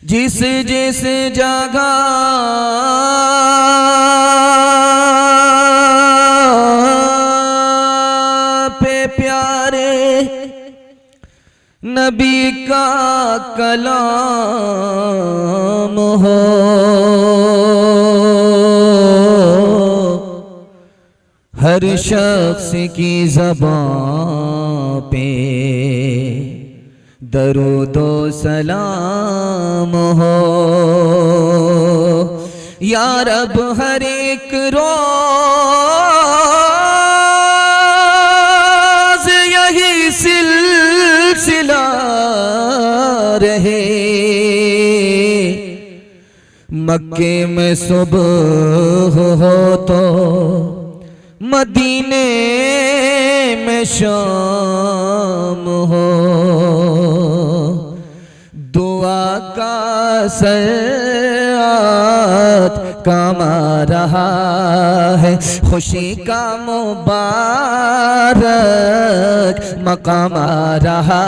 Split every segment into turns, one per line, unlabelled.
जिस जिस जगह पे प्यारे नबी का कलाम हो, हर शख्स की ज़बान पे दरूदो सलाम हो। या रब हर एक रोज़ यही सिलसिला रहे, मक्के में सुबह हो तो मदीने में शाम हो। दुआ का सयाद काम आ रहा है, खुशी का मुबारक मकाम आ रहा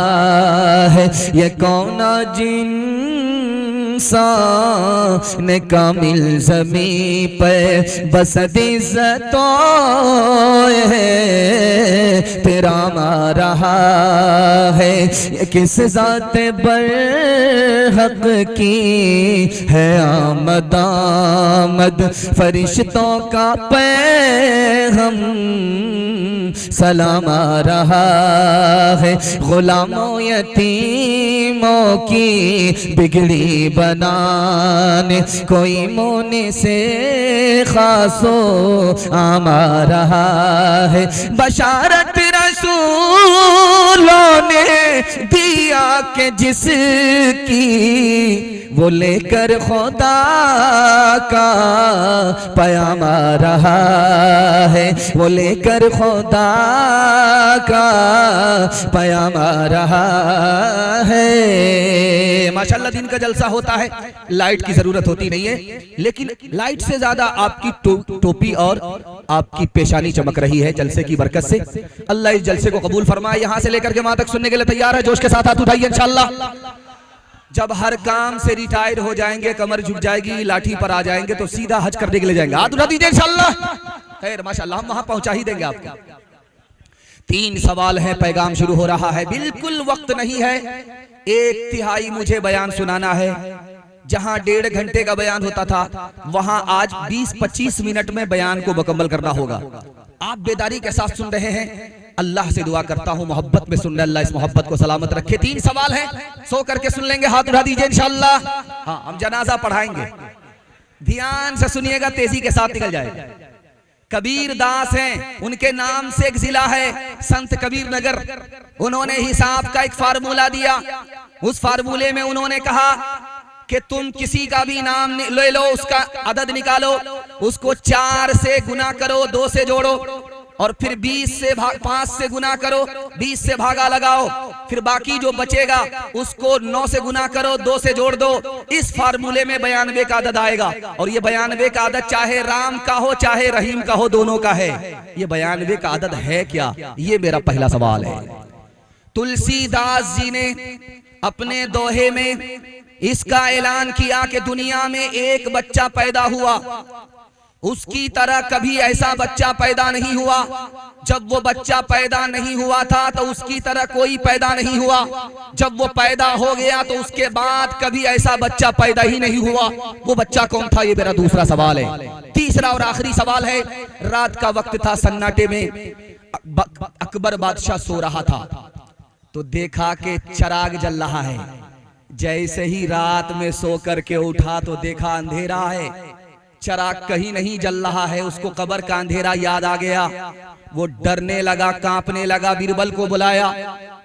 है। ये कौन इंसान ने कामिल ज़मी पे बस इज़्ज़तों तेरा आ रहा है। ये किस ज़ात बरहक की है आमद आमद, फरिश्तों का पैग़ाम सलाम आ रहा है। गुलामों यतीमों की बिगड़ी बनाने कोई मोने से खासो आम आ रहा है। बशारत रसूलों ने दिया के जिसकी वो लेकर खुदा का पैगाम आ रहा है, वो लेकर खुदा का पैगाम आ रहा है। माशाल्लाह दिन का जलसा होता है, लाइट की जरूरत होती नहीं है, लेकिन लाइट से ज्यादा आपकी टोपी और आपकी पेशानी चमक रही है जलसे की बरकत से। अल्लाह इस जलसे को कबूल फरमाए। यहां से लेकर के वहां तक सुनने के लिए तैयार है? जोश के साथ हाथ उठाइए इंशाअल्लाह। जब हर काम से रिटायर हो जाएंगे, कमर झुक जाएगी, लाठी पर आ जाएंगे तो सीधा हज करने के लिए जाएंगे। हाथ उठा दीजिए इंशाअल्लाह। खैर माशाअल्लाह, हम वहां पहुंचा ही देंगे आपको। 3 सवाल है, पैगाम शुरू हो रहा है। बिल्कुल वक्त नहीं है, 1/3 मुझे बयान सुनाना है। जहां 1.5 घंटे का बयान होता था, वहां आज 20-25 मिनट में बयान को मुकम्मल करना होगा। आप बेदारी के साथ सुन रहे हैं, अल्लाह से दुआ करता हूं मोहब्बत में सुन रहे, अल्लाह इस मोहब्बत को सलामत रखे। 3 सवाल हैं, सो करके सुन लेंगे। हाथ उठा दीजिए इंशाअल्लाह। हाँ, हम जनाजा पढ़ाएंगे, ध्यान से सुनिएगा, तेजी के साथ निकल जाएगा। कबीर दास हैं, उनके नाम से एक जिला है संत कबीर नगर। उन्होंने हिसाब का एक फार्मूला दिया। उस फार्मूले में उन्होंने कहा कि तुम किसी का भी नाम ले लो, उसका अदद निकालो, उसको 4 से गुना करो, 2 से जोड़ो, और फिर 5 से गुना करो, 20 से भागा लगाओ, फिर बाकी जो बचेगा उसको 9 से गुना करो, 2 से जोड़ दो। इस फार्मूले में 92 का अदद आएगा। और ये 92 का अदद चाहे राम का हो चाहे रहीम का हो, दोनों का है। ये 92 का अदद है क्या? ये मेरा पहला सवाल है। तुलसीदास जी ने अपने दोहे में इसका ऐलान किया कि दुनिया में एक बच्चा पैदा हुआ, उसकी तरह कभी ऐसा बच्चा पैदा नहीं हुआ। जब वो बच्चा पैदा नहीं हुआ था तो उसकी तरह कोई पैदा नहीं हुआ। जब वो पैदा हो गया तो उसके बाद कभी ऐसा बच्चा पैदा ही नहीं हुआ। वो बच्चा कौन था? ये मेरा दूसरा सवाल है। तीसरा और आखिरी सवाल है। रात का वक्त था, सन्नाटे में अकबर बादशाह सो रहा था तो देखा कि चिराग जल रहा है। जैसे ही रात में सो करके उठा तो देखा अंधेरा है, चिराग कहीं नहीं जल रहा है। उसको कब्र का अंधेरा याद आ गया। वो डरने लगा, कांपने लगा, बीरबल को बुलाया।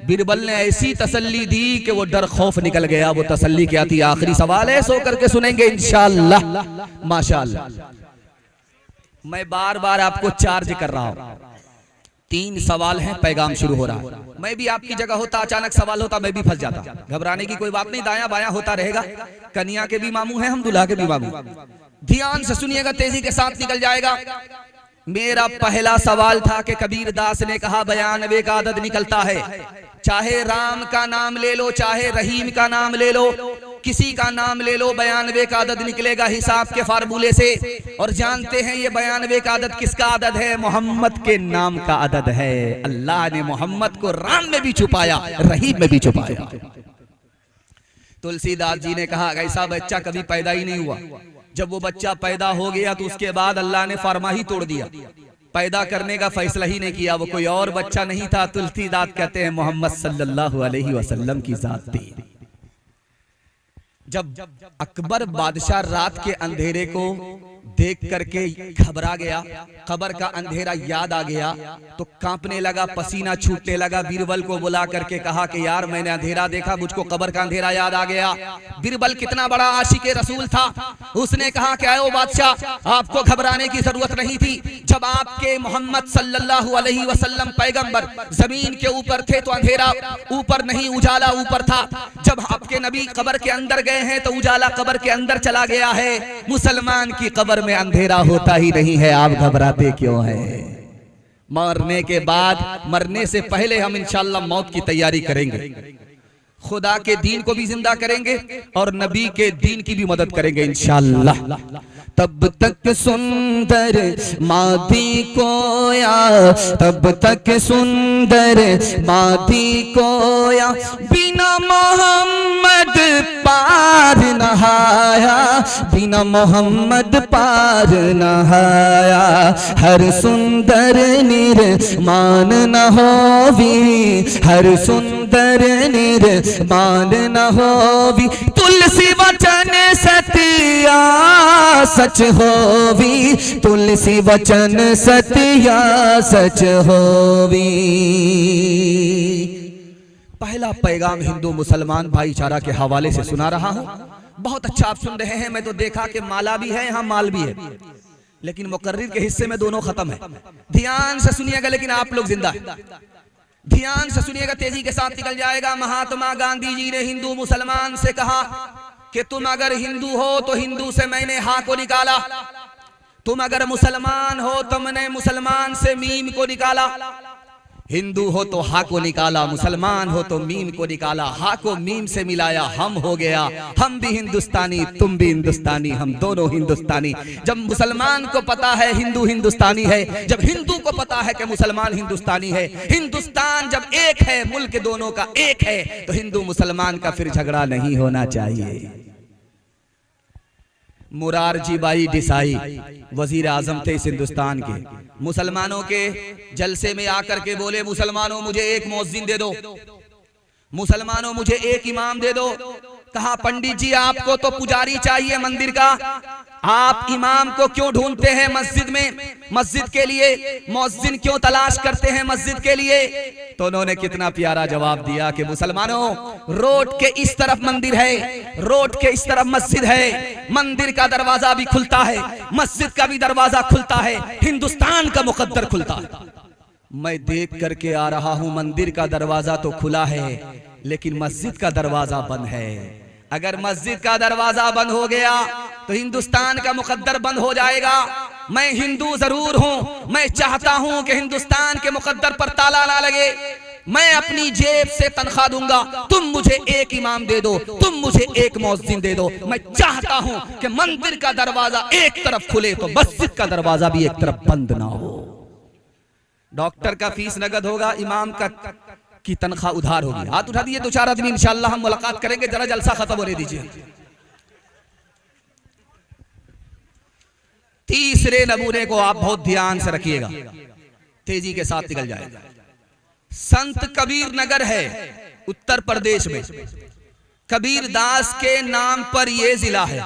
बीरबल ने ऐसी तसल्ली दी कि वो डर खौफ निकल गया। वो तसल्ली क्या थी? आखिरी सवाल है, सो करके सुनेंगे इंशाअल्लाह। माशाअल्लाह, मैं बार बार आपको चार्ज कर रहा हूं। 3 सवाल हैं, पैगाम शुरू हो रहा है। मैं भी आपकी जगह होता, अचानक सवाल होता, मैं भी फंस जाता। घबराने की कोई बात नहीं, दाया बाया होता रहेगा। कन्या के भी मामू हैं हम, दूल्हा के भी मामू। ध्यान से सुनिएगा, तेजी के साथ निकल जाएगा। मेरा पहला सवाल था कि कबीर दास ने कहा 92 का अदद निकलता है। चाहे राम का नाम ले लो, चाहे रहीम का नाम ले लो, किसी का नाम ले लो, 92 का अदद निकलेगा हिसाब के फार्मूले से। और जानते हैं ये 92 का अदद किसका अदद है? मोहम्मद के नाम का अदद है। अल्लाह ने मोहम्मद को राम में भी छुपाया, रहीम में भी छुपाया। तुलसीदास जी ने कहा ऐसा बच्चा कभी पैदा ही नहीं हुआ। जब वो बच्चा पैदा हो गया तो उसके बाद अल्लाह ने फरमा ही तोड़ दिया, पैदा करने का फैसला ही नहीं किया। वो कोई और बच्चा नहीं था। तुलसीदास कहते हैं मोहम्मद सल्लल्लाहु अलैहि वसल्लम की जात थी। जब अकबर बादशाह रात के अंधेरे को देख करके घबरा गया, कब्र का अंधेरा याद आ गया तो कांपने लगा, पसीना छूटने लगा। बीरबल को बुला करके कहा कि यार मैंने अंधेरा देखा, मुझको कब्र का अंधेरा याद आ गया। बीरबल कितना बड़ा आशिक रसूल था, उसने कहा कि आओ बादशाह, आपको घबराने की जरूरत नहीं थी। जब आपके मोहम्मद सल्लल्लाहु अलैहि वसल्लम पैगंबर जमीन के ऊपर थे तो अंधेरा ऊपर नहीं, उजाला ऊपर था। जब आपके नबी कब्र के अंदर गए हैं तो उजाला कब्र के अंदर चला गया है। मुसलमान की कब्र में अंधेरा होता ही नहीं है, आप घबराते क्यों हैं? मरने के बाद, मरने से पहले हम इंशाअल्लाह मौत की तैयारी करेंगे, खुदा के दीन को भी जिंदा करेंगे और नबी के दीन की भी मदद करेंगे इंशाअल्लाह। तब तक सुंदर मादी कोया, तब तक सुंदर मादी कोया, बिना मोहम्मद पार नहाया, बिना मोहम्मद पार नहाया। हर सुंदर निर्माण न होवी, हर सुंदर निर्माण न होवी, तुलसी वचन सत्या सच होवी, तुलसी वचन सत्या सच होवी। पहला पैगाम हिंदू मुसलमान भाईचारा के हवाले से सुना रहा हूं। बहुत अच्छा आप सुन रहे हैं। मैं तो देखा कि माला भी है, यहाँ माल भी है, लेकिन मुकर्रिर के हिस्से में दोनों खत्म है। ध्यान से सुनिएगा, लेकिन आप लोग जिंदा, ध्यान से सुनिएगा, तेजी के साथ निकल जाएगा। महात्मा गांधी जी ने हिंदू मुसलमान से कहा कि तुम अगर हिंदू हो तो हिंदू से मैंने हा को निकाला, तुम अगर मुसलमान हो तो मैंने मुसलमान से मीम को निकाला। हिंदू हो तो हा को निकाला, मुसलमान हो तो मीम को निकाला, हा को मीम से मिलाया, हम हो गया। हम भी हिंदुस्तानी, तुम भी हिंदुस्तानी, हम दोनों हिंदुस्तानी। जब मुसलमान को पता है हिंदू हिंदुस्तानी है, जब हिंदू को पता है कि मुसलमान हिंदुस्तानी है, हिंदुस्तान जब एक है, मुल्क दोनों का एक है, तो हिंदू मुसलमान का फिर झगड़ा नहीं होना चाहिए। मुरारजी भाई देसाई वजीर आजम थे इस हिंदुस्तान के। मुसलमानों के जलसे में आकर के बोले, मुसलमानों मुझे एक मुअज्जिन दे दो, मुसलमानों मुझे एक इमाम दे दो। कहा पंडित जी आपको तो पुजारी चाहिए मंदिर का, आप इमाम को क्यों ढूंढते हैं मस्जिद में, मस्जिद के लिए मुअज्जिन क्यों तलाश करते हैं मस्जिद के लिए? तो उन्होंने कितना प्यारा जवाब दिया कि मुसलमानों, रोड के इस तरफ मंदिर है, रोड के इस तरफ मस्जिद है, मंदिर का दरवाजा भी खुलता है, मस्जिद का भी दरवाजा खुलता है, हिंदुस्तान का मुकद्दर खुलता है। मैं देख करके आ रहा हूं, मंदिर का दरवाजा तो खुला है लेकिन मस्जिद का दरवाजा बंद है। अगर मस्जिद का दरवाजा बंद हो गया तो हिंदुस्तान का मुकद्दर बंद हो जाएगा। मैं हिंदू जरूर हूं, मैं चाहता हूं कि हिंदुस्तान के मुकद्दर पर ताला ना लगे। मैं अपनी जेब से तनख्वाह दूंगा, तुम मुझे एक इमाम दे दो, तुम मुझे एक मुअज्जिन दे दो। मैं चाहता हूं कि मंदिर का दरवाजा एक तरफ खुले तो मस्जिद का दरवाजा भी एक तरफ बंद ना हो। डॉक्टर का फीस नगद होगा, इमाम का की तनख्वाह उधार होगी। हाथ उठा दिए 2-4 आदमी, इंशाअल्लाह हम मुलाकात करेंगे। जरा जलसा खत्म होने दीजिए। तीसरे नमूने को आप बहुत ध्यान से रखिएगा, तेजी के साथ निकल जाएगा। संत कबीर नगर है उत्तर प्रदेश में, कबीर दास के नाम पर यह जिला है।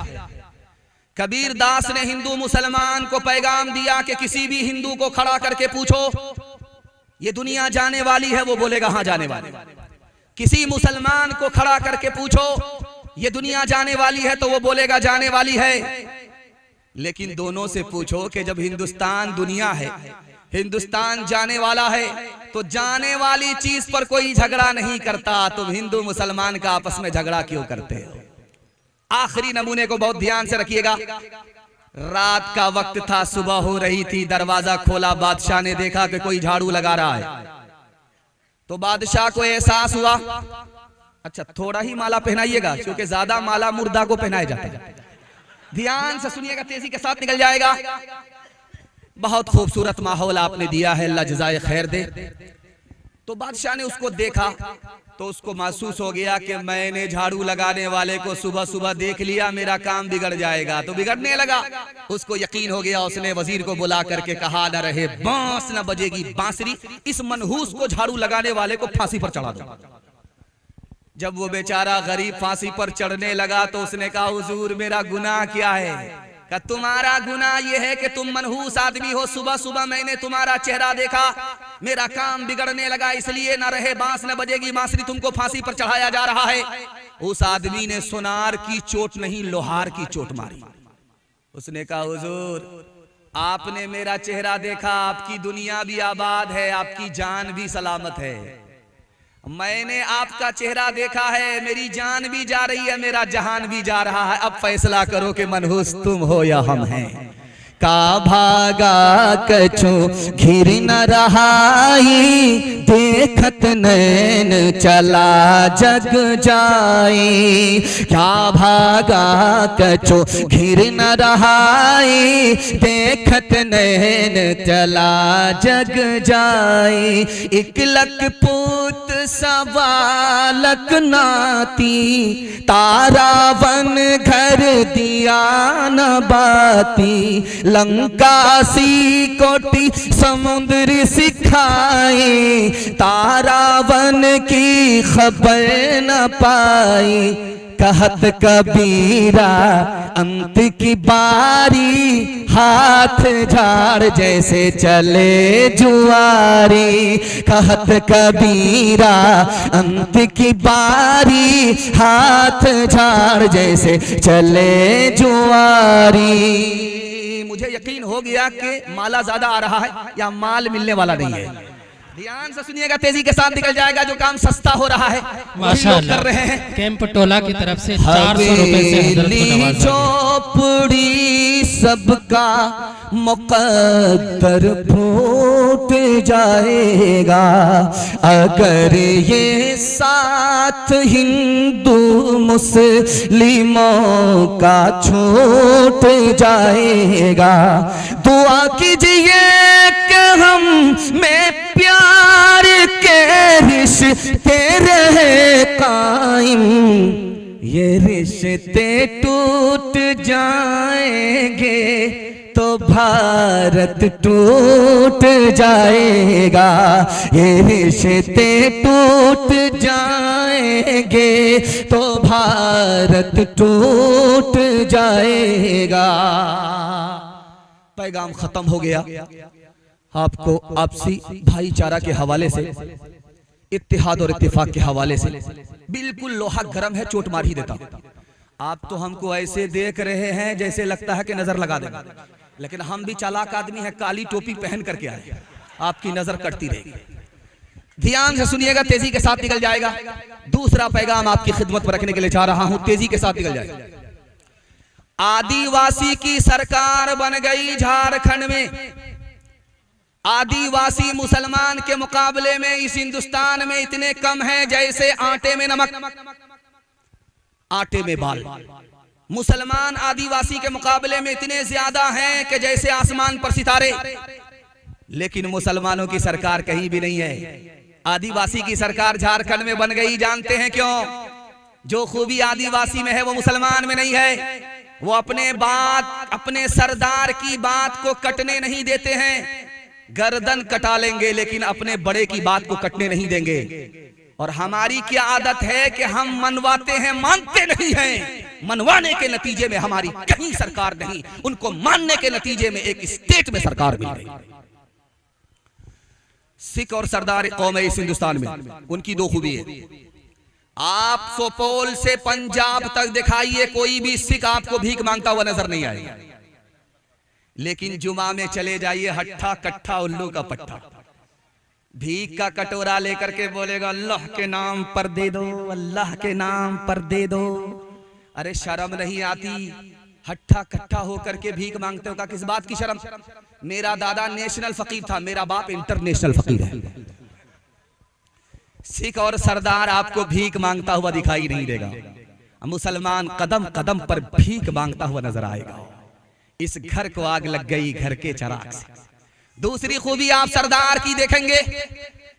कबीर दास ने हिंदू मुसलमान को पैगाम दिया कि किसी भी हिंदू को खड़ा करके पूछो ये दुनिया जाने वाली है, वो बोलेगा हाँ जाने वाली। किसी मुसलमान को खड़ा करके पूछो ये दुनिया जाने वाली है, तो वो बोलेगा जाने वाली है। लेकिन दोनों से पूछो कि जब हिंदुस्तान दुनिया है, हिंदुस्तान जाने वाला है, तो जाने वाली चीज पर कोई झगड़ा नहीं करता, तुम हिंदू मुसलमान का आपस में झगड़ा क्यों करते हो? आखिरी नमूने को बहुत ध्यान से रखिएगा। रात का वक्त था, सुबह हो रही थी, दरवाजा खोला, बादशाह ने देखा कि कोई झाड़ू लगा रहा है। तो बादशाह को एहसास हुआ, अच्छा थोड़ा ही माला पहनाइएगा क्योंकि ज्यादा माला मुर्दा को पहनाया जाता है। ध्यान से सुनिएगा, तेजी के साथ निकल जाएगा। बहुत खूबसूरत माहौल आपने दिया है, अल्लाह जज़ाए खैर दे। तो बादशाह ने उसको देखा तो उसको महसूस हो गया कि मैंने झाड़ू लगाने वाले को सुबह सुबह देख लिया, मेरा काम बिगड़ जाएगा। तो बिगड़ने लगा, उसको यकीन हो गया। उसने वजीर को बुला करके कहा, न रहे बांस न बजेगी बांसुरी, इस मनहूस को झाड़ू लगाने वाले को फांसी पर चढ़ा दो। जब वो बेचारा गरीब फांसी पर चढ़ने लगा तो उसने कहा, हुजूर मेरा गुनाह क्या है? कि तुम्हारा गुनाह यह है कि तुम मनहूस आदमी हो। सुबह सुबह मैंने तुम्हारा चेहरा देखा, मेरा काम बिगड़ने लगा, इसलिए न रहे बांस न बजेगी बांसुरी, तुमको फांसी पर चढ़ाया जा रहा है। उस आदमी ने सोनार की चोट नहीं लोहार की चोट मारी। उसने कहा, हुजूर आपने मेरा चेहरा देखा, आपकी दुनिया भी आबाद है, आपकी जान भी सलामत है। मैंने आपका चेहरा देखा है, मेरी जान भी जा रही है, मेरा जहान भी जा रहा है। अब फैसला करो कि मनहूस तुम हो या हम हैं। का भागा कछु घिर न रहाई, देखत नैन चला जग जाई। क्या भागा कछु घिर न रहाई, देखत नैन चला जग जाई। इकलक पूत सवालक नाती, तारा वन घर दिया न बाती। लंका सी कोटि समुद्र सिखाई, तारा वन की खबर न पाई। कहत कबीरा अंत की बारी, हाथ झाड़ जैसे चले जुआरी। कहत कबीरा अंत की बारी, हाथ झाड़ जैसे चले जुआरी। मुझे यकीन हो गया कि माला ज्यादा आ रहा है या माल मिलने वाला नहीं है। ध्यान से सुनिएगा, तेजी के साथ निकल जाएगा। जो काम सस्ता हो रहा है माशाअल्लाह कर रहे हैं।
कैंप टोला की तरफ से 400 रुपए से हजरत को नवाजा।
चौपड़ी सबका मुकद्दर फूट जाएगा, अगर ये साथ हिंदू मुस्लिमों का छूट जाएगा। दुआ कीजिए कि हम में प्यार के रिश्ते रहे कायम, ये रिश्ते टूट जाएंगे तो भारत टूट जाएगा। ये रिश्ते टूट जाएंगे तो भारत टूट जाएगा। पैगाम खत्म हो गया। आपको आपसी भाईचारा के हवाले से, इत्तेहाद और इत्तेफाक के हवाले से बिल्कुल लोहा गर्म है, चोट मार ही देता। आप तो हमको ऐसे देख रहे हैं जैसे लगता है कि नजर लगा देगा, लेकिन हम भी चालाक आदमी हैं, काली टोपी पहन करके आए, आपकी नजर कटती रहेगी। ध्यान से सुनिएगा, तेजी के साथ निकल जाएगा। दूसरा पैगाम आपकी खिदमत पर रखने के लिए चाह रहा हूं, तेजी के साथ निकल जाएगा। आदिवासी की सरकार बन गई झारखंड में। आदिवासी मुसलमान के मुकाबले में इस हिंदुस्तान में इतने कम हैं जैसे आटे में नमक, आटे में बाल। मुसलमान आदिवासी के मुकाबले में इतने ज्यादा हैं कि जैसे आसमान पर सितारे। लेकिन मुसलमानों की सरकार कहीं भी नहीं है। आदिवासी की सरकार झारखंड में बन गई, जानते हैं क्यों? जो खूबी आदिवासी में है वो मुसलमान में नहीं है। वो अपने सरदार की बात को कटने नहीं देते हैं। गर्दन कटा लेंगे लेकिन अपने बड़े की बात को कटने नहीं देंगे। और हमारी क्या आदत है कि हम मनवाते हैं, मानते नहीं हैं। मनवाने के नतीजे में हमारी कहीं सरकार नहीं, उनको मानने के नतीजे में एक स्टेट में सरकार मिल रही। सिख और सरदार कौम है इस हिंदुस्तान में, उनकी दो खूबी है। आप सुपौल से पंजाब तक दिखाइए, कोई भी सिख आपको भीख मांगता हुआ नजर नहीं आएगा। लेकिन जुमा में चले जाइए, हट्ठा कट्ठा उल्लू का पट्टा, भीख का कटोरा लेकर के बोलेगा अल्लाह के नाम पर दे दो, अल्लाह के नाम पर दे दो। अरे शर्म नहीं आती? हट्ठा कट्ठा होकर के भीख मांगते हो का किस बात की शर्म? मेरा दादा नेशनल फकीर था, मेरा बाप इंटरनेशनल फकीर है। सिख और सरदार आपको भीख मांगता हुआ दिखाई नहीं देगा, मुसलमान कदम कदम पर भीख मांगता हुआ नजर आएगा। इस घर को आग लग गई घर के चिराग से। दूसरी खूबी आप सरदार की देखेंगे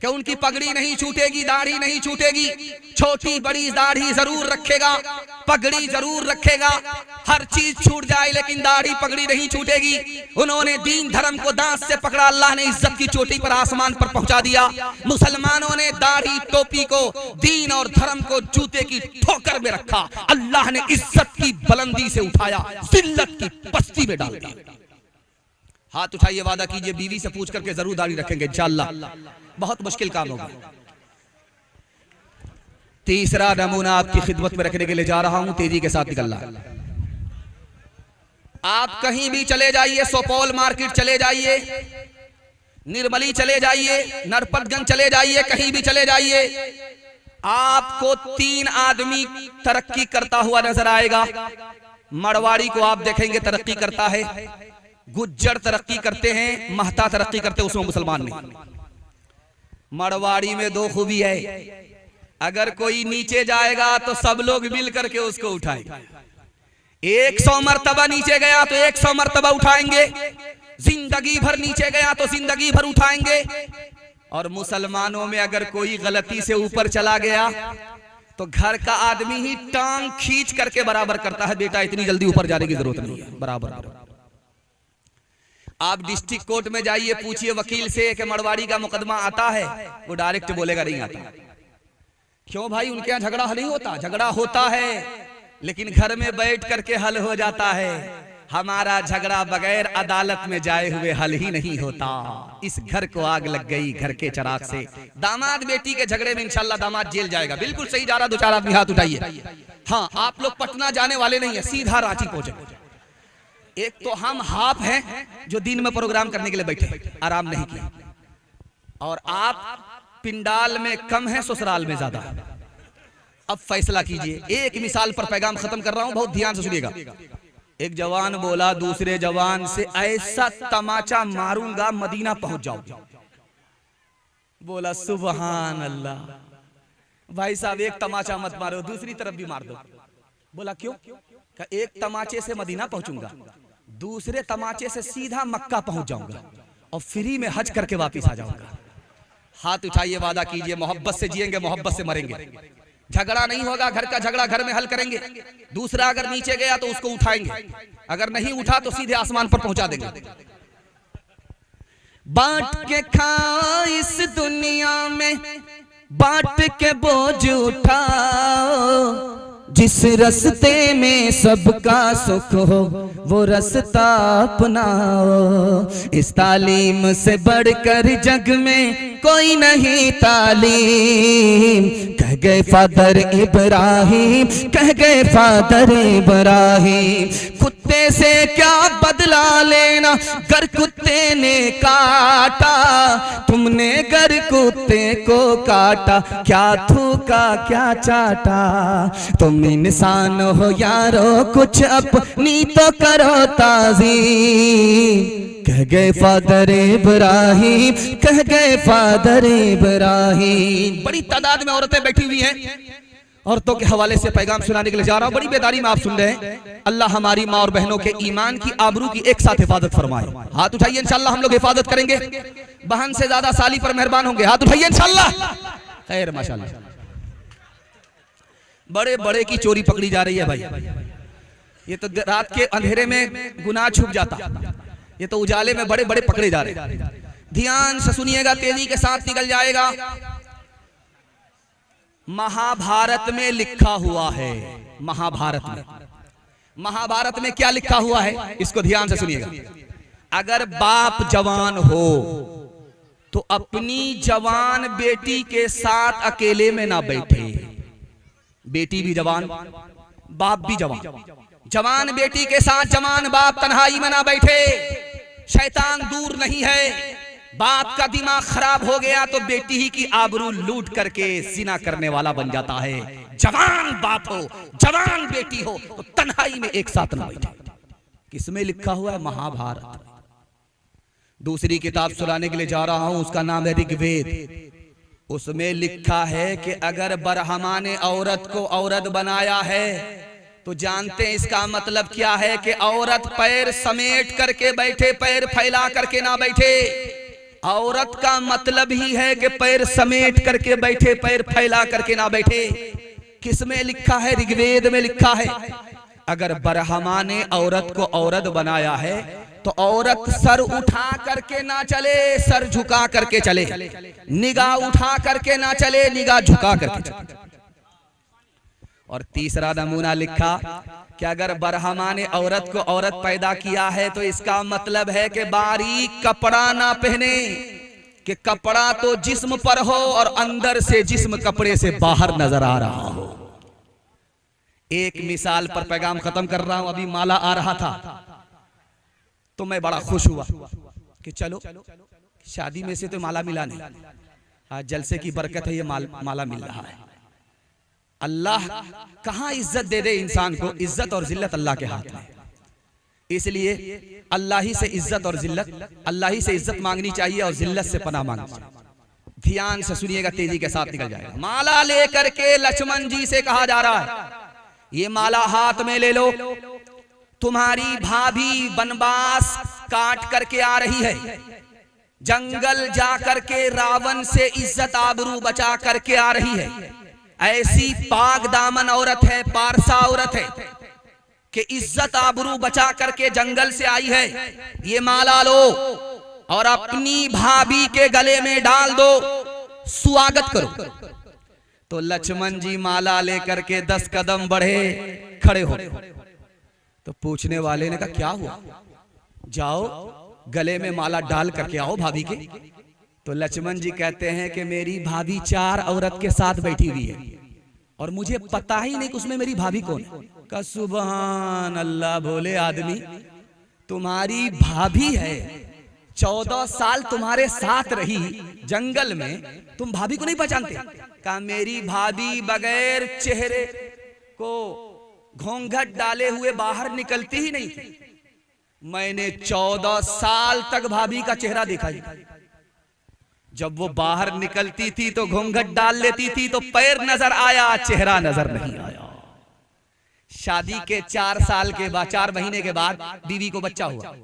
कि उनकी पगड़ी नहीं छूटेगी, दाढ़ी नहीं छूटेगी, छोटी बड़ी दाढ़ी जरूर रखेगा, पगड़ी जरूर रखेगा, हर चीज छूट जाए लेकिन दाढ़ी पगड़ी नहीं छूटेगी। उन्होंने दीन धर्म को दांत से पकड़ा, अल्लाह ने इज्जत की चोटी पर आसमान पर पहुंचा दिया। मुसलमानों ने दाढ़ी टोपी को, दीन और धर्म को जूते की ठोकर में रखा, अल्लाह ने इज्जत की बुलंदी से उठाया, जिल्लत की पस्ती में डाल दिया। हाथ उठाइए, वादा कीजिए बीवी से पूछ करके जरूर दाढ़ी रखेंगे इंशाअल्लाह। बहुत मुश्किल काम होगा। तीसरा नमूना आपकी खिदमत में रखने के लिए जा रहा हूं, तेजी के साथ निकलना। आप कहीं भी चले जाइए, सुपौल मार्केट चले जाइए, निर्मली चले जाइए, नरपतगंज चले जाइए, कहीं भी चले जाइए, आपको 3 आदमी तरक्की करता हुआ नजर आएगा। मरवाड़ी को आप देखेंगे तरक्की करता है, गुज्जर तरक्की करते हैं, महता तरक्की करते हैं, उसमें मुसलमान नहीं। मरवाड़ी में 2 खूबी है, अगर कोई नीचे जाएगा तो सब लोग मिल करके उसको उठाएंगे। 100 मर्तबा नीचे गया तो 100 मर्तबा उठाएंगे, जिंदगी भर नीचे गया तो जिंदगी भर उठाएंगे। और मुसलमानों में अगर कोई गलती से ऊपर चला गया तो घर का आदमी ही टांग खींच करके बराबर करता है, बेटा इतनी जल्दी ऊपर जाने की जरूरत नहीं है, बराबर। आप डिस्ट्रिक्ट कोर्ट में जाइए, पूछिए वकील से कि मरवाड़ी का मुकदमा आता है, वो डायरेक्ट बोलेगा नहीं आता। क्यों भाई, उनके यहाँ झगड़ा नहीं होता? झगड़ा होता है लेकिन घर में बैठ करके हल हो जाता है। हमारा झगड़ा बगैर अदालत में जाए हुए हल ही नहीं होता। इस घर को आग लग गई घर के चिराग से। दामाद बेटी के झगड़े में इंशाल्लाह दामाद जेल जाएगा। बिल्कुल सही जा रहा, 2-4 आदमी हाथ उठाइए। हाँ, आप लोग पटना जाने वाले नहीं है, सीधा रांची पहुंचे। एक तो हम हाफ हैं जो दिन में प्रोग्राम करने के लिए बैठे, आराम नहीं किया, और आप पिंडाल में कम है, ससुराल में ज्यादा। अब फैसला कीजिए। एक मिसाल पर पैगाम खत्म कर रहा हूं, बहुत ध्यान से सुनिएगा। एक जवान बोला दूसरे जवान से, ऐसा तमाचा मारूंगा मदीना पहुंच जाओ। बोला सुबहान अल्लाह। भाई साहब, एक तमाचा मत मारो, दूसरी तरफ भी मार दो। बोला क्यों? एक तमाचे से मदीना पहुंचूंगा, दूसरे तमाचे से सीधा मक्का पहुंच जाऊंगा और फ्री में हज करके वापस आ जाऊंगा। हाथ उठाइए, वादा कीजिए, मोहब्बत से जिएंगे, मोहब्बत से मरेंगे। झगड़ा नहीं होगा, घर का झगड़ा घर में हल करेंगे। दूसरा अगर नीचे गया तो उसको उठाएंगे, अगर नहीं उठा तो सीधे आसमान पर पहुंचा देंगे। बांट के खाओ इस दुनिया में, बांट के बोझ उठाओ, जिस रास्ते में सबका सुख हो वो रास्ता अपनाओ। इस तालीम से बढ़कर जग में कोई नहीं तालीम। कह गए फादर इब्राहिम, कह गए फादर इब्राहिम, कुत्ते से क्या बदला लेना, गर कुत्ते ने काटा, तुमने गर कुत्ते को काटा, क्या थूका क्या चाटा। तुम इंसान हो यारो, कुछ अपनी तो करो ताज़ीम। कह गए फादर इब्राहिम, कह गए फादर इब्राहिम। बड़ी तादाद में औरतें बैठी हुई हैं, औरतों के हवाले से पैगाम सुनाने के लिए जा रहा हूं। बड़ी बेदारी में आप सुन रहे हैं। अल्लाह हमारी माँ और बहनों के ईमान की, आबरू की एक साथ हिफाजत फरमाए। हाथ उठाइए, इंशाल्लाह हम लोग हिफाजत करेंगे। बहन से ज्यादा साली पर मेहरबान होंगे, हाथ उठाइए इंशाल्लाह। खैर माशाल्लाह। बड़े बड़े की चोरी पकड़ी जा रही है भाई। ये तो रात के अंधेरे में गुनाह छुप जाता, ये तो उजाले में बड़े बड़े पकड़े जा रहे। ध्यान से सुनिएगा, तेजी के साथ निकल जाएगा। महाभारत में लिखा हुआ है, महाभारत में क्या लिखा हुआ है, इसको ध्यान से सुनिएगा। अगर बाप जवान हो तो अपनी जवान बेटी के साथ अकेले में ना बैठे। बेटी भी जवान, बाप भी जवान। जवान बेटी के साथ जवान बाप तन्हाई में ना बैठे। शैतान दूर नहीं है। बाप का दिमाग खराब हो गया तो बेटी ही की आबरू लूट करके जिना करने वाला बन जाता है। जवान बाप हो, जवान बेटी हो तो तन्हाई में एक साथ ना बैठे। किसमें लिखा हुआ है? महाभारत। दूसरी किताब सुनाने के लिए जा रहा हूं, उसका नाम है ऋग्वेद। उसमें लिखा है कि अगर बरहमा ने औरत को औरत बनाया है तो जानते हैं इसका मतलब क्या है कि औरत पैर समेट करके बैठे, पैर फैला करके ना बैठे। औरत का मतलब ही है कि पैर समेट करके बैठे, पैर फैला करके ना बैठे। किसमें लिखा है? ऋग्वेद में लिखा है अगर बरहमा ने औरत को औरत बनाया है तो औरत सर उठा करके ना चले, सर झुका करके चले, निगाह उठा करके ना चले, निगाह झुका करके चले। और तीसरा नमूना लिखा कि अगर बरहमा ने औरत को औरत पैदा किया है तो इसका मतलब है कि बारीक कपड़ा ना पहने, कि कपड़ा तो जिस्म पर हो और अंदर से जिस्म कपड़े से बाहर नजर आ रहा हो। एक मिसाल पर पैगाम खत्म कर रहा हूं। अभी माला आ रहा था तो मैं बड़ा खुश हुआ कि चलो शादी में से तो माला मिला नहीं, आज जलसे की बरकत है ये माला मिल रहा है। अल्लाह कहां इज्जत दे दे इंसान को? इज्जत और जिल्लत अल्लाह के हाथ में। इसलिए अल्लाह ही से इज्जत और जिल्लत, अल्लाह ही से इज्जत मांगनी चाहिए और जिल्लत से पनाह मांगनी चाहिए। ध्यान से सुनिएगा, तेजी के साथ निकल जाएगा। माला लेकर के लक्ष्मण जी से कहा जा रहा है ये माला हाथ में ले लो, तुम्हारी भाभी वनवास काट करके आ रही है, जंगल जा करके रावण से इज्जत आबरू बचा करके आ रही है। ऐसी पाक दामन औरत है, पारसा औरत है कि इज्जत आबरू बचा करके जंगल से आई है। ये माला लो और अपनी भाभी के गले में डाल दो, स्वागत करो। तो लक्ष्मण जी माला लेकर के 10 कदम बढ़े, खड़े हो। तो पूछने वाले ने कहा क्या हुआ? जाओ गले में माला डाल करके आओ भाभी के। तो लक्ष्मण जी कहते हैं कि मेरी भाभी 4 औरत के साथ बैठी हुई है और मुझे पता ही नहीं कि उसमें मेरी भाभी कौन है। का सुभान अल्लाह, भोले आदमी, तुम्हारी भाभी है, 14 साल तुम्हारे साथ रही जंगल में, तुम भाभी को नहीं पहचानते? कहा मेरी भाभी बगैर चेहरे को घूंघट डाले हुए बाहर निकलती ही नहीं थी। मैंने 14 साल तक भाभी का चेहरा देखा ही। जब वो बाहर निकलती थी तो घूंघट डाल लेती थी तो पैर नजर आया, चेहरा नजर नहीं आया। शादी के 4 साल के बाद, 4 महीने के बाद बीवी को बच्चा हुआ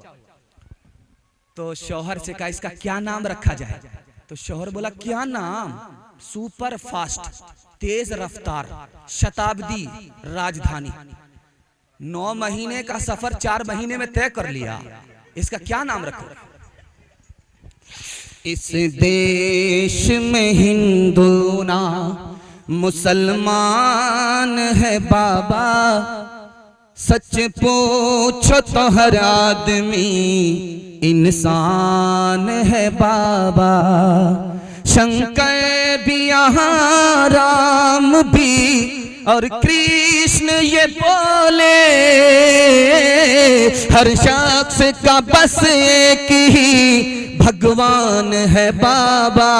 तो शौहर से कहा इसका क्या नाम रखा जाए? तो शौहर बोला क्या नाम? सुपर फास्ट, तेज रफ्तार, शताब्दी, राजधानी। 9 महीने का सफर 4 महीने में तय कर लिया, इसका क्या नाम रखो? इस देश में हिंदू ना मुसलमान है बाबा, सच पूछो तो हर आदमी इंसान है बाबा। शंकर भी यहाँ, राम भी और कृष्ण ये बोले, हर शख्स का बस एक ही भगवान है बाबा।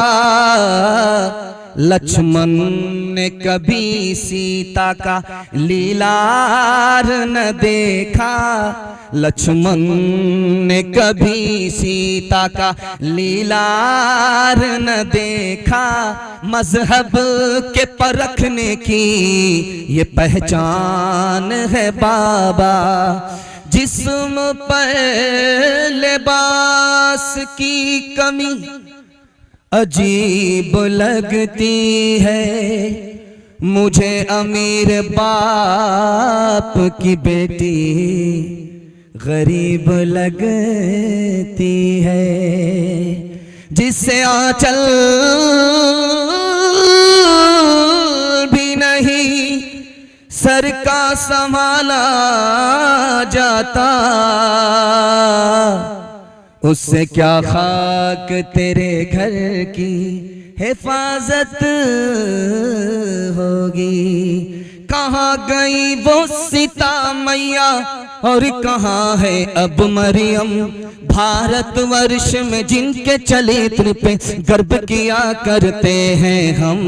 लक्ष्मण ने कभी सीता का लीलार न देखा, लक्ष्मण ने कभी सीता का लीलार न देखा। मजहब के परखने की ये पहचान है बाबा। जिस्म पर लिबास की कमी अजीब लगती है, मुझे अमीर बाप की बेटी गरीब लगती है। जिससे आंचल भी नहीं सर का संभाला जाता, उससे क्या खाक तेरे घर की हिफाजत होगी। कहाँ गई वो सीता मैया और कहाँ है अब मरियम, भारतवर्ष में जिनके चरित्र पे गर्व किया करते हैं हम।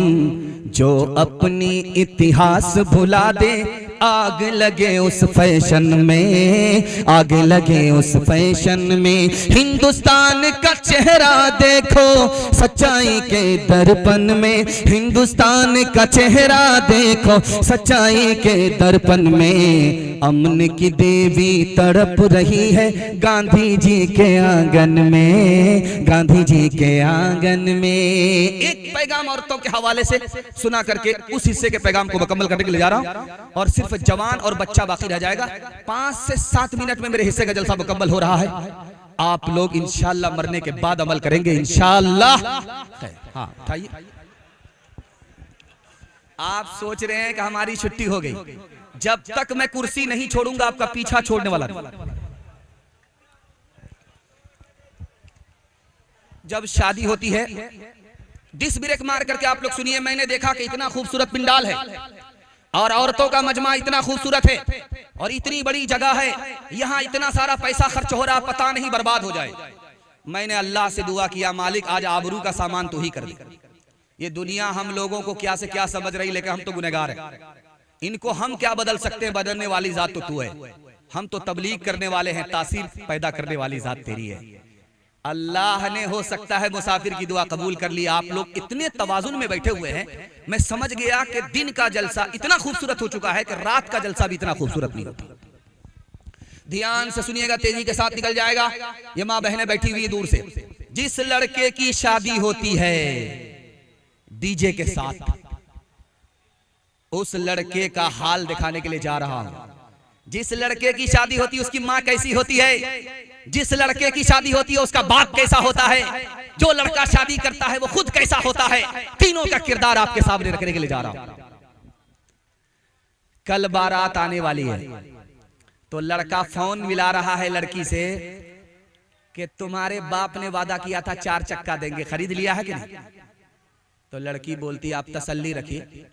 जो अपनी इतिहास भुला दे, आग लगे उस फैशन में, आग लगे उस फैशन में। हिंदुस्तान का चेहरा देखो सच्चाई के दर्पण में, हिंदुस्तान का चेहरा देखो सच्चाई के दर्पण में। अमन की देवी तड़प रही है गांधी जी के आंगन में, गांधी जी के आंगन में। एक पैगाम औरतों के हवाले से सुना करके उस हिस्से के पैगाम को मुकम्मल करने के लिए जा रहा हूं, और सिर्फ जवान और बच्चा बाकी रह जाएगा। 5 से 7 मिनट में मेरे हिस्से का जलसा मुकम्मल हो रहा है। आप लोग इंशाअल्लाह मरने के बाद अमल करेंगे इंशाअल्लाह। हाँ उठाइए। आप सोच रहे हैं कि हमारी छुट्टी हो गई, जब तक मैं कुर्सी नहीं छोड़ूंगा आपका पीछा छोड़ने वाला नहीं। जब शादी होती है, डिस ब्रेक मार करके आप लोग सुनिए। मैंने देखा कि इतना खूबसूरत पिंडाल है और औरतों का मजमा इतना खूबसूरत है और इतनी बड़ी जगह है, यहाँ इतना सारा पैसा खर्च हो रहा, पता नहीं बर्बाद हो जाए। मैंने अल्लाह से दुआ किया, मालिक आज आबरू का सामान तू ही कर दे। ये दुनिया हम लोगों को क्या से क्या समझ रही, लेकिन हम तो गुनहगार हैं। इनको हम क्या बदल सकते हैं, बदलने वाली जात तो तू है। हम तो तबलीग करने वाले हैं, तासीर पैदा करने वाली जात तेरी है। अल्लाह ने हो सकता है मुसाफिर की दुआ कबूल कर ली। आप लोग इतने तवाजुन में बैठे हुए हैं, मैं समझ गया कि दिन का जलसा इतना खूबसूरत हो चुका है कि रात का जलसा भी इतना खूबसूरत नहीं होता। ध्यान से सुनिएगा, तेजी के साथ निकल जाएगा। ये माँ बहनें बैठी हुई दूर से। जिस लड़के की शादी होती है डीजे के साथ, उस लड़के का हाल दिखाने के लिए जा रहा हूं। जिस लड़के की शादी होती है उसकी माँ कैसी होती है, जिस लड़के की शादी होती है उसका बाप कैसा होता है, जो लड़का शादी करता है वो खुद कैसा होता है, तीनों का किरदार आपके सामने रखने के लिए जा रहा हूं। कल बारात आने वाली है, तो लड़का फोन मिला रहा है लड़की से कि तुम्हारे बाप ने वादा किया था 4 चक्का देंगे, खरीद लिया है कि नहीं? तो लड़की बोलती आप तसल्ली रखिए,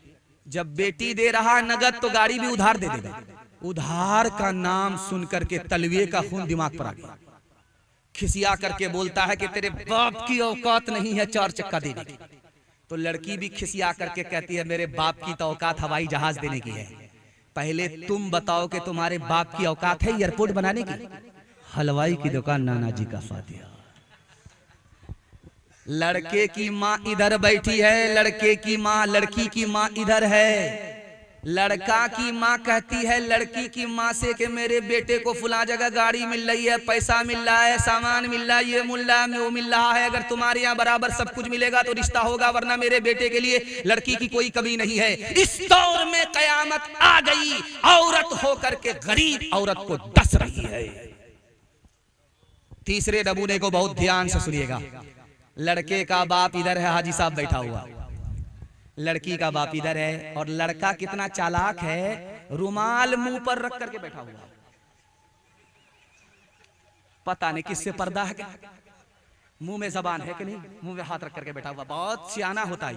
जब बेटी दे रहा नगद तो गाड़ी भी उधार दे देगा। उधार का नाम सुनकर के तलवे का खून दिमाग पर आ गया। खिसिया करके बोलता है कि तेरे बाप की औकात नहीं है 4 चक्का देने की। तो लड़की भी खिसिया करके कहती है मेरे बाप की तो औकात हवाई जहाज देने की है। पहले तुम बताओ कि तुम्हारे बाप की औकात है एयरपोर्ट बनाने की? हलवाई की दुकान नाना जी का फातिहा। लड़के की माँ इधर बैठी है, लड़के की माँ, लड़की की माँ इधर है। लड़का की माँ कहती है लड़की की माँ से कि मेरे बेटे को फुला जगह गाड़ी मिल रही है, पैसा मिल रहा है, सामान मिल रहा है, ये मिल रहा है, वो मिल रहा है। अगर तुम्हारे यहाँ बराबर सब कुछ मिलेगा तो रिश्ता होगा, वरना मेरे बेटे के लिए लड़की की कोई कमी नहीं है। इस दौर में कयामत आ गई, औरत होकर के गरीब औरत को डस रही है। तीसरे नमूने को बहुत ध्यान से सुनिएगा। लड़के का बाप इधर है, हाजी साहब बैठा हुआ, लड़की का बाप इधर है, और लड़का कितना चालाक है, रुमाल मुंह पर रख करके बैठा हुआ। पता नहीं किससे पर्दा है क्या, मुंह में जबान है कि नहीं, मुंह में हाथ रख करके बैठा हुआ। बहुत सियाना होता है,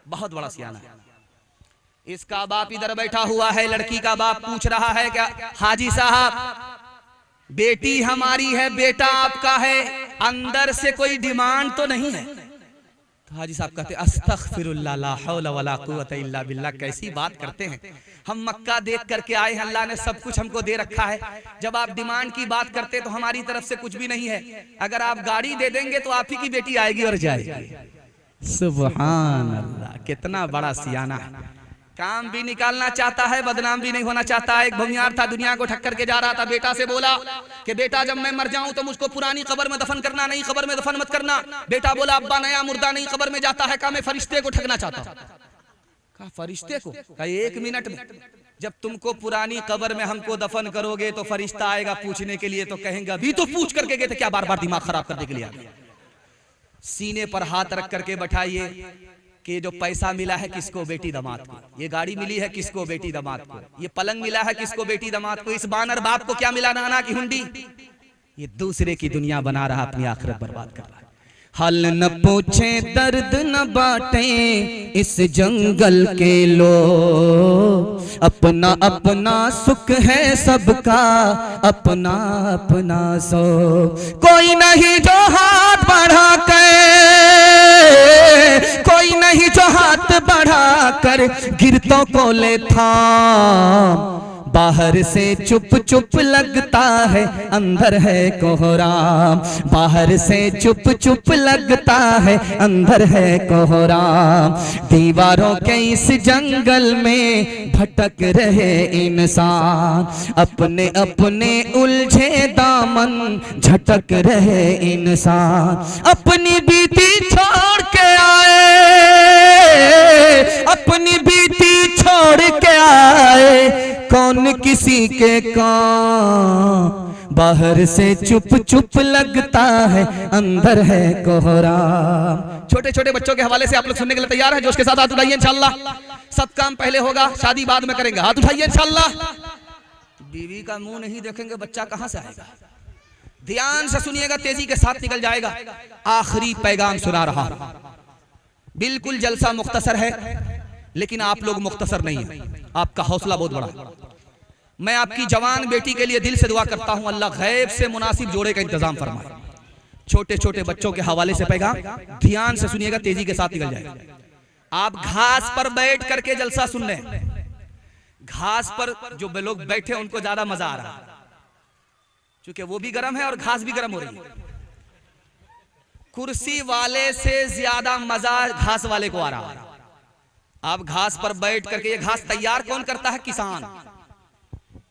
बहुत बड़ा सियाना है। इसका बाप इधर बैठा हुआ है, लड़की का बाप पूछ रहा है क्या हाजी साहब बेटी हमारी है, बेटा आपका है, अंदर से कोई डिमांड तो नहीं है? तो हाजी साहब कहते अस्तगफिरुल्लाह ला हौला वला कुव्वता इल्ला बिल्लाह। कैसी बात करते हैं, हम मक्का देख करके आए हैं, अल्लाह ने सब कुछ हमको दे रखा है। जब आप डिमांड की बात करते तो हमारी तरफ से कुछ भी नहीं है। अगर आप गाड़ी दे देंगे तो आप ही की बेटी आएगी और जाएगी। सुभान अल्लाह, कितना बड़ा सियाना है। काम भी निकालना चाहता है, बदनाम भी नहीं होना चाहता है। एक भूमियार था, दुनिया को ठक्कर के जा रहा था। बेटा से बोला कि बेटा जब मैं मर जाऊं तो मुझको पुरानी कब्र में दफन करना, नहीं कब्र में दफन मत करना। बेटा बोला अब्बा नया मुर्दा नहीं कब्र में जाता है, कहा मैं फरिश्ते को ठगना चाहता हूं। कहा फरिश्ते को? कहा 1 मिनट में जब तुमको पुरानी कब्र में हमको दफन करोगे तो फरिश्ता आएगा पूछने के लिए, तो कहेंगे अभी तो पूछ करके गए थे, क्या बार बार दिमाग खराब करने के लिए आ गए। सीने पर हाथ रख करके बैठाइए कि जो पैसा मिला है किसको, बेटी दामाद को। ये गाड़ी मिली है किसको, बेटी दामाद को। ये पलंग मिला है किसको, बेटी दामाद को। इस बानर बाप को क्या मिला, नाना की हुंडी। ये दूसरे की दुनिया बना रहा, अपनी आखिरत बर्बाद कर रहा है। हल न पूछे दर्द न बांटे इस जंगल के लोग, अपना अपना सुख है सबका, अपना अपना सो। कोई नहीं जो हाथ बढ़ा के, कोई नहीं जो हाथ बढ़ाकर गिरतों को ले थाम। बाहर से चुप चुप लगता है अंदर है कोहराम, बाहर से चुप चुप लगता है अंदर है कोहराम। दीवारों के इस जंगल में भटक रहे इंसान, अपने अपने उलझे दामन झटक रहे इंसान। अपनी बीती छोड़ के आए, अपनी बीती छोड़ के आए, कौन किसी के काम। बाहर से चुप चुप लगता है अंदर है कोहराम। छोटे छोटे बच्चों के हवाले से आप लोग सुनने के लिए तैयार हैं? जोश के साथ हाथ उठाइए इंशाल्लाह। सब काम पहले होगा, शादी बाद में करेंगे। हाथ उठाइए इंशाल्लाह। बीवी का मुंह नहीं देखेंगे बच्चा कहां से आएगा? ध्यान से सुनिएगा, तेजी के साथ निकल जाएगा। आखिरी पैगाम सुना रहा, बिल्कुल जलसा मुख्तसर है, लेकिन आप लोग मुख्तसर नहीं है, आपका हौसला बहुत बड़ा। मैं आपकी जवान बेटी के लिए दिल से दुआ करता हूं, अल्लाह गैब से मुनासिब जोड़े का इंतजाम फरमाए। छोटे छोटे बच्चों के हवाले से पैगाम ध्यान से सुनिएगा, तेजी के साथ निकल जाएगा। आप घास पर बैठ करके जलसा सुन रहे हैं। घास पर जो लोग बैठे उनको ज्यादा मजा आ रहा है, क्योंकि वो भी गर्म है और घास भी गर्म हो रही है। कुर्सी वाले से ज्यादा मजा घास वाले को आ रहा है। आप घास पर बैठ करके, ये घास तैयार कौन करता है? किसान।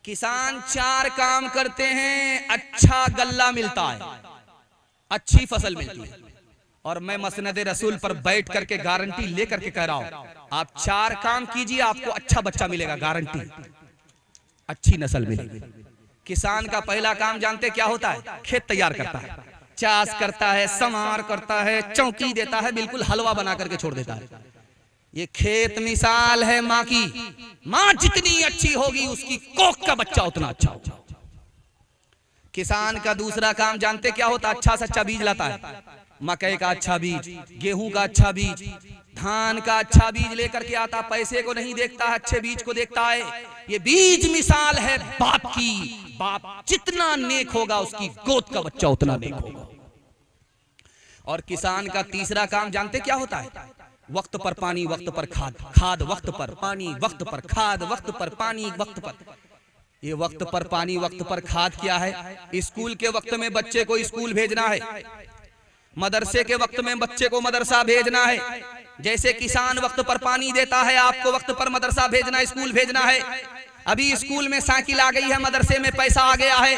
किसान 4 काम करते हैं, अच्छा गल्ला मिलता है, अच्छी फसल मिलती है। और मैं मसनद रसूल पर बैठ करके गारंटी लेकर के कह रहा हूं, आप 4 काम कीजिए, आपको अच्छा बच्चा मिलेगा, गारंटी, अच्छी नस्ल मिलेगी। किसान का पहला काम जानते क्या होता है? खेत तैयार करता है, चास करता है, समार करता है, चौकी देता है, बिल्कुल हलवा बना करके छोड़ देता है। ये खेत मिसाल है माँ की। माँ जितनी अच्छी होगी उसकी कोख का बच्चा उतना अच्छा होगा। किसान का दूसरा काम जानते क्या होता? अच्छा से अच्छा बीज लाता है, मकई का अच्छा बीज, गेहूं का अच्छा बीज, धान का अच्छा बीज लेकर के आता। पैसे को नहीं देखता है, अच्छे बीज को देखता है। ये बीज मिसाल है बाप की। बाप जितना नेक होगा उसकी गोद का बच्चा उतना नेक होगा। और किसान का तीसरा काम जानते क्या होता है? वक्त पर पानी, वक्त पर खाद, खाद वक्त पर, पानी वक्त पर, खाद वक्त पर, पानी वक्त पर। ये वक्त पर पानी, वक्त पर खाद क्या है? स्कूल के वक्त में बच्चे को स्कूल भेजना है, मदरसे के वक्त में बच्चे को मदरसा भेजना है। जैसे किसान वक्त पर पानी देता है, आपको वक्त पर मदरसा भेजना, स्कूल भेजना है। अभी स्कूल में साइकिल आ गई है, मदरसे में पैसा आ गया है,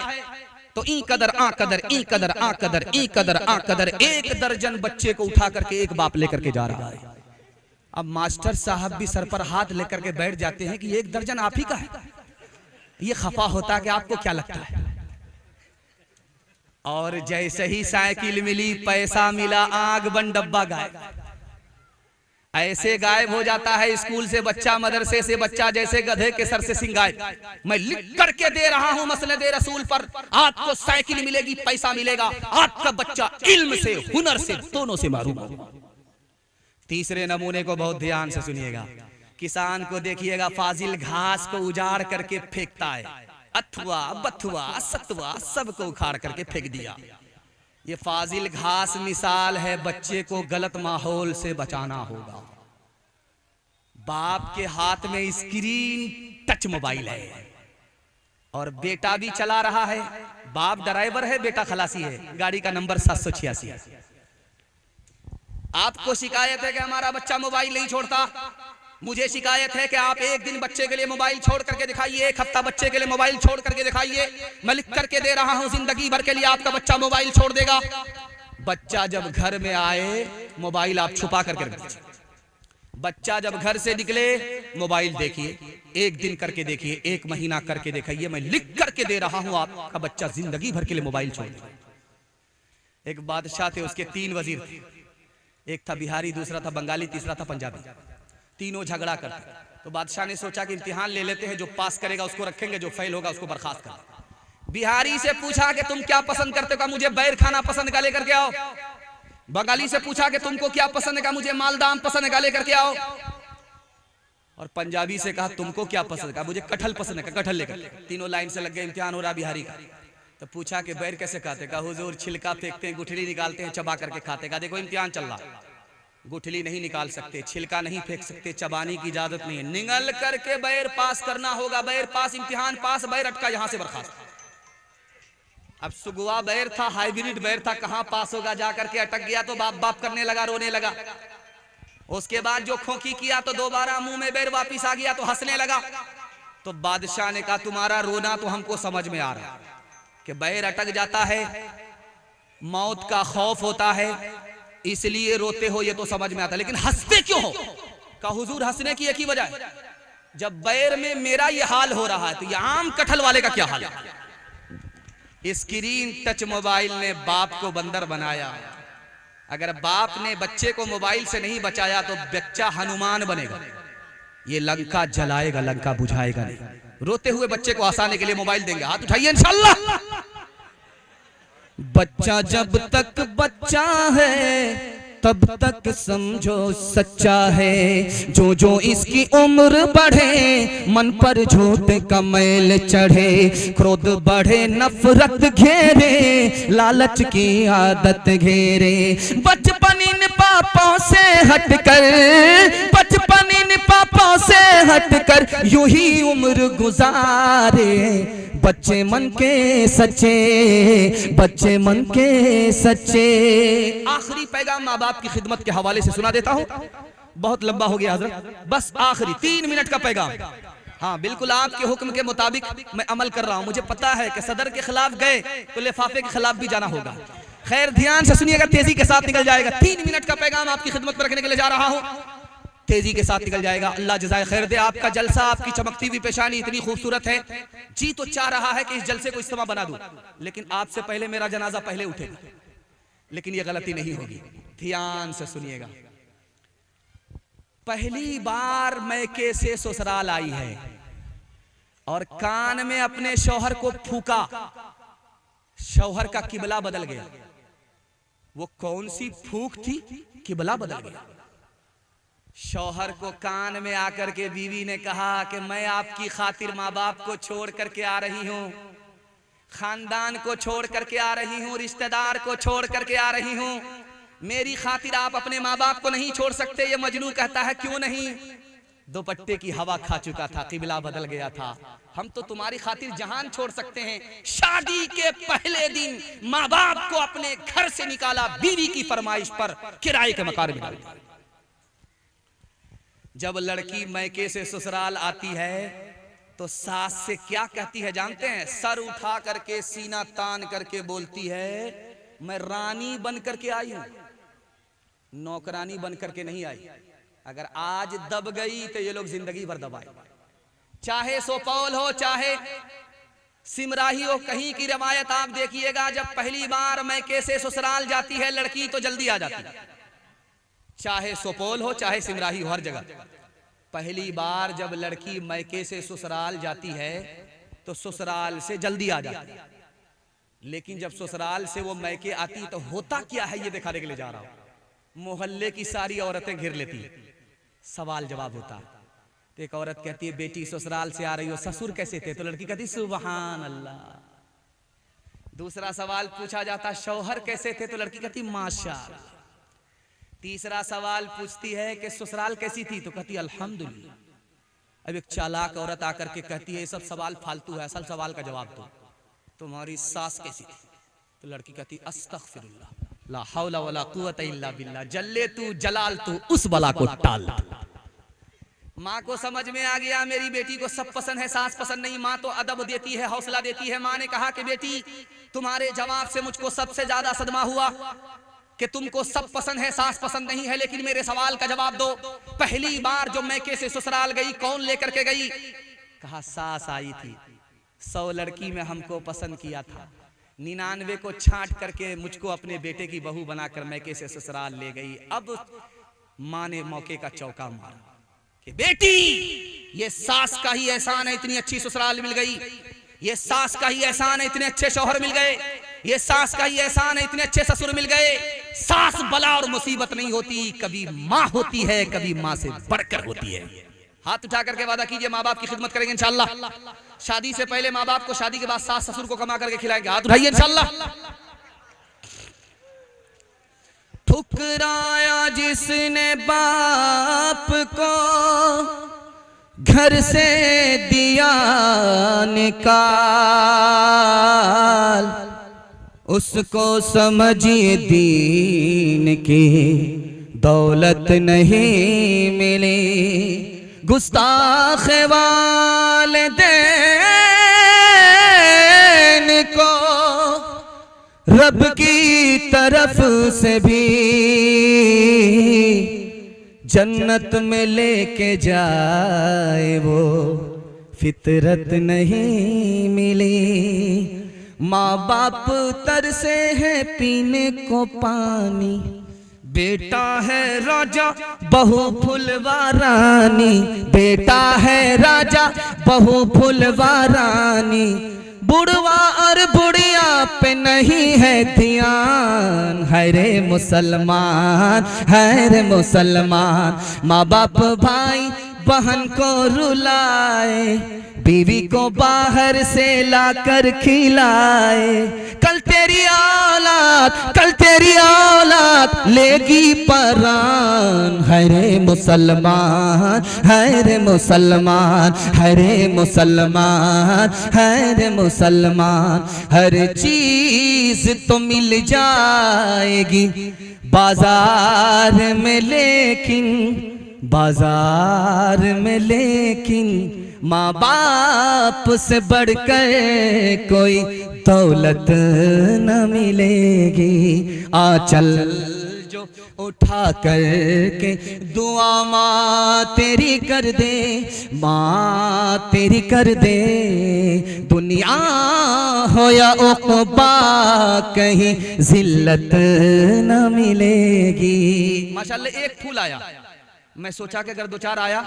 तो ई कदर आ कदर, ई कदर आ कदर, ई कदर आ कदर, 1 दर्जन बच्चे को उठा करके एक बाप लेकर के जा रहा है। अब मास्टर साहब भी सर पर हाथ लेकर के बैठ जाते हैं कि 1 दर्जन आप ही का है। ये खफा होता है कि आपको क्या लगता है? और जैसे ही साइकिल मिली, पैसा मिला, आग बन डब्बा गायब। ऐसे गायब हो जाता है स्कूल से बच्चा, मदरसे से बच्चा, जैसे गधे के सर से सिंह गायब। मैं लिख करके दे रहा हूं मसनद रसूल पर, आपको साइकिल मिलेगी, पैसा मिलेगा, आपका बच्चा इल्म से, हुनर से, दोनों से महरूम होगा। तीसरे नमूने को बहुत ध्यान से सुनिएगा। किसान को देखिएगा, फाजिल घास को उजाड़ करके फेंकता है, अथवा बथुआ सतुआ सबको उखाड़ करके फेंक दिया। ये फाजिल घास मिसाल है, बच्चे को गलत माहौल से बचाना होगा। बाप के हाथ में स्क्रीन टच मोबाइल है और बेटा भी चला रहा है। बाप ड्राइवर है, बेटा खलासी है, गाड़ी का नंबर 786 है। आपको शिकायत है कि हमारा बच्चा मोबाइल नहीं छोड़ता। मुझे शिकायत है कि आप एक दिन बच्चे के लिए मोबाइल छोड़ करके दिखाइए, 1 हफ्ता बच्चे के लिए मोबाइल छोड़ करके दिखाइए। मैं लिख करके दे रहा हूं, जिंदगी भर के लिए आपका बच्चा मोबाइल छोड़ देगा। बच्चा जब घर में आए, मोबाइल आप छुपा करके रख दीजिए। बच्चा जब घर से निकले, मोबाइल देखिए, 1 दिन करके देखिए, 1 महीना करके दिखाइए। मैं लिख करके दे रहा हूं, आपका बच्चा जिंदगी भर के लिए मोबाइल छोड़ देगा। एक बादशाह थे, उसके 3 वजीर थे। एक था बिहारी, दूसरा था बंगाली, तीसरा था पंजाबी। तीनों झगड़ा करते। तो बादशाह ने सोचा कि इम्तिहान ले लेते हैं, जो पास करेगा उसको रखेंगे, जो फेल होगा उसको बर्खास्त कर। बिहारी से पूछा कि तुम क्या पसंद करते हो? मुझे बैर खाना पसंद का, लेकर के आओ। बंगाली से पूछा कि तुमको क्या पसंद है? मुझे मालदाम पसंद का, लेकर के आओ। और पंजाबी से कहा तुमको क्या पसंद है? मुझे कटहल पसंद है, कटहल लेकर। तीनों लाइन से लग गए, इम्तिहान हो रहा बिहारी का। तो पूछा कि बैर कैसे खाते? कहा हुजूर छिलका फेंकते हैं, गुठली निकालते हैं, चबा करके खाते। कहा देखो इम्तिहान चल रहा,
गुठली नहीं निकाल सकते, छिलका नहीं फेंक सकते, चबाने की इजाजत नहीं है, निगल करके बैर पास करना होगा। बैर पास, इम्तिहान पास, बैर अटका, यहां से बर्खास्त। अब सुगुआ बैर था, हाइब्रिड बैर था, कहां पास होगा, जाकर के अटक गया तो बाप बाप करने लगा, रोने लगा। उसके बाद जो खोखी किया तो दोबारा मुंह में बैर वापिस आ गया तो हंसने लगा। तो बादशाह ने कहा तुम्हारा रोना तो हमको समझ में आ रहा कि बैर अटक जाता है, मौत का खौफ होता है, इसलिए रोते हो, ये तो समझ में आता, लेकिन हंसते क्यों हो? का हुजूर हंसने की एक ही वजह है, जब बैर में मेरा ये हाल हो रहा है तो ये आम कटहल वाले का क्या हाल है? स्क्रीन टच मोबाइल ने बाप को बंदर बनाया। अगर बाप ने बच्चे को मोबाइल से नहीं बचाया तो बच्चा हनुमान बनेगा, ये लंका जलाएगा, लंका बुझाएगा नहीं। रोते हुए बच्चे को हंसाने के लिए मोबाइल देंगे, हाथ उठाइए इंशाल्लाह।
बच्चा जब तक बच्चा है तब तक समझो सच्चा है, जो जो इसकी उम्र बढ़े मन पर झूठ का मैल चढ़े, क्रोध बढ़े नफरत घेरे, लालच की आदत घेरे। बचपन इन पापों से हटकर, बचपन इन पापों से हटकर यूं ही उम्र गुजारे, बच्चे मन के सच्चे, बच्चे मन के सच्चे।
आखिरी पैगाम माँ बाप की खिदमत के हवाले से सुना देता हूँ, बहुत लंबा हो गया हजरत, बस आखिरी 3 मिनट का पैगाम। हाँ बिल्कुल आपके हुक्म के मुताबिक मैं अमल कर रहा हूँ। मुझे पता है कि सदर के खिलाफ गए तो लिफाफे के खिलाफ भी जाना होगा। खैर ध्यान से सुनिएगा, तेजी के साथ निकल जाएगा। 3 मिनट का पैगाम आपकी खिदमत में रखने के लिए जा रहा हूँ, तेजी के साथ निकल जाएगा। अल्लाह जज़ाए खैर दे। आपका जलसा, आपकी चमकती हुई पेशानी इतनी खूबसूरत है, जी तो चाह रहा है कि इस जलसे को इज्तिमा बना दूं, लेकिन आपसे पहले मेरा जनाजा पहले उठेगा, लेकिन ये गलती नहीं होगी। ध्यान से सुनिएगा। पहली बार मैके से ससुराल आई है और कान में अपने शौहर को फूका, शौहर का किबला बदल गया। वो कौन सी फूक थी? किबला बदल गया। शौहर को कान में आकर के बीवी ने कहा कि मैं आपकी खातिर माँ बाप को छोड़ करके आ रही हूँ, खानदान को छोड़ करके आ रही हूँ, रिश्तेदार को छोड़ करके आ रही हूँ, मेरी खातिर आप अपने माँ बाप को नहीं छोड़ सकते। ये मजनू कहता है क्यों नहीं? दुपट्टे की हवा खा चुका था, किबला बदल गया था, हम तो तुम्हारी खातिर जहान छोड़ सकते हैं। शादी के पहले दिन माँ बाप को अपने घर से निकाला, बीवी की फरमाइश पर किराए के मकान में डाला। जब लड़की मैके से ससुराल आती है तो सास से क्या कहती है जानते हैं? सर उठा करके सीना तान करके बोलती है मैं रानी बन करके आई हूं, नौकरानी बन करके नहीं आई। अगर आज दब गई तो ये लोग जिंदगी भर दबाए, चाहे सोपौल हो चाहे सिमराही हो। कहीं की रवायत आप देखिएगा, जब पहली बार मैके से ससुराल जाती है लड़की तो जल्दी आ जाती है, चाहे सुपौल हो चाहे सिमराही हो, हर जगह। पहली बार जब लड़की मैके से ससुराल जाती है तो ससुराल से जल्दी आ जाती है, लेकिन जब ससुराल से वो मैके आती तो होता क्या है ये दिखाने के लिए जा रहा हूं। मोहल्ले की सारी औरतें घेर लेती, सवाल जवाब होता। तो एक औरत कहती है बेटी ससुराल से आ रही हो, ससुर कैसे थे? तो लड़की कहती सुभान अल्लाह। दूसरा सवाल पूछा जाता शौहर कैसे थे? तो लड़की कहती माशाअल्लाह। तीसरा सवाल पूछती है कि ससुराल कैसी थी? तो कहती अल्हम्दुलिल्लाह। अब एक चालाक औरत आकर के कहती है ये सब सवाल फालतू है, असल सवाल का जवाब दो, तुम्हारी सास कैसी थी? तो लड़की कहती अस्तगफिरुल्लाह, ला हौला वला कुव्वता इल्ला बिल्लाह, जल्ले तू जलाल तू उस बला को टाल। माँ को समझ में आ गया मेरी बेटी को सब पसंद है, सास पसंद नहीं। माँ तो अदब देती है, हौसला देती है। माँ ने कहा कि बेटी तुम्हारे जवाब से मुझको सबसे ज्यादा सदमा हुआ कि तुमको सब पसंद है, सास पसंद नहीं है, लेकिन मेरे सवाल का जवाब दो। पहली बार जो मैके से ससुराल गई कौन लेकर के गई? कहा सास आई थी, 100 लड़की में हमको पसंद किया था, 99 को छांट करके मुझको अपने बेटे की बहू बनाकर मैके से ससुराल ले गई। अब माँ ने मौके का चौका मारा कि बेटी ये सास का ही एहसान है, इतनी अच्छी ससुराल मिल गई, ये सास का ही एहसान है, इतने अच्छे शौहर मिल गए, ये सास का ही एहसान है, इतने अच्छे ससुर मिल गए। सास बला और मुसीबत नहीं होती, कभी माँ होती है, कभी माँ से बढ़कर होती है। हाथ उठा करके वादा कीजिए माँ बाप की खिदमत करेंगे इंशाअल्लाह। शादी से पहले माँ बाप को, शादी के बाद सास ससुर को कमा करके खिलाएंगे। हाथ उठाइए इंशाअल्लाह। ठुक
ठुकराया जिसने बाप को, घर से दिया निकाल, उसको समझिए दीन की दौलत नहीं मिली। गुस्ताख वालिदैन को रब की तरफ से भी जन्नत में लेके जाए वो फितरत नहीं मिली। माँ बाप तरसे है पीने को पानी, बेटा है राजा बहू फुलवा रानी, बेटा है राजा बहू फुलवा रानी। बुढ़वा और बुढ़िया पे नहीं है ध्यान, है रे मुसलमान, है रे मुसलमान। माँ बाप भाई बहन को रुलाए, बीवी को बाहर से लाकर खिलाए। कल तेरी औलाद लेगी परान, है रे मुसलमान, है रे मुसलमान, है रे मुसलमान, है रे मुसलमान। हर चीज तो मिल जाएगी बाजार में, लेकिन माँ बाप से बढ़कर कोई दौलत न मिलेगी। आंचल जो उठा करके दुआ माँ तेरी कर दे, माँ तेरी कर दे। दुनिया हो या उक़बा कहीं जिल्लत न मिलेगी। माशाअल्लाह एक फूल आया, मैं सोचा कि अगर दो चार आया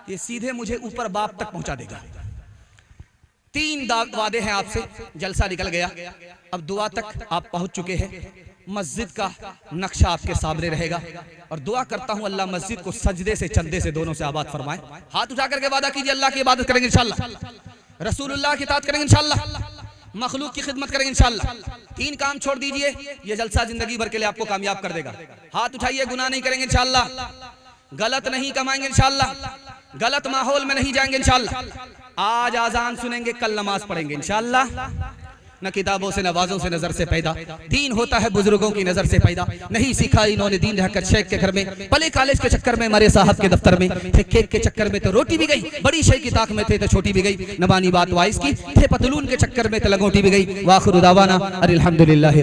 ये सीधे मुझे ऊपर बाप तक पहुंचा देगा। 3 वादे हैं आपसे, जलसा निकल गया। अब दुआ तक आप पहुंच चुके हैं। मस्जिद का नक्शा आपके सामने रहेगा और दुआ करता हूं अल्लाह मस्जिद को सजदे से चंदे से दोनों से आबाद फरमाए। हाथ उठा करके वादा कीजिए अल्लाह की इबादत करेंगे इंशाअल्लाह, रसूलुल्लाह की इताअत करेंगे इंशाअल्लाह, मखलूक की खिदमत करेंगे इंशाअल्लाह। 3 काम छोड़ दीजिए, ये जलसा जिंदगी भर के लिए आपको कामयाब कर देगा। हाथ उठाइए, गुनाह नहीं करेंगे इंशाअल्लाह, गलत नहीं कमाएंगे इंशाअल्लाह, गलत माहौल में नहीं जाएंगे इंशाअल्लाह। आज आजान सुनेंगे, कल नमाज पढ़ेंगे इंशाअल्लाह। न किताबों से नवाजों से नजर से पैदा, दीन होता है बुजुर्गों की नजर से पैदा। नहीं सीखा इन्होंने दीन रहकर शेख के घर में, पले कॉलेज के चक्कर में, मरे साहब के दफ्तर में थे, केक के चक्कर में तो रोटी भी गई, बड़ी शेख की ताक में थे तो छोटी भी गई। नबानी बात वाइस की थे, पतलून के चक्कर में तो लगोटी भी गई। वाखिर दावाना अल्हम्दुलिल्लाह।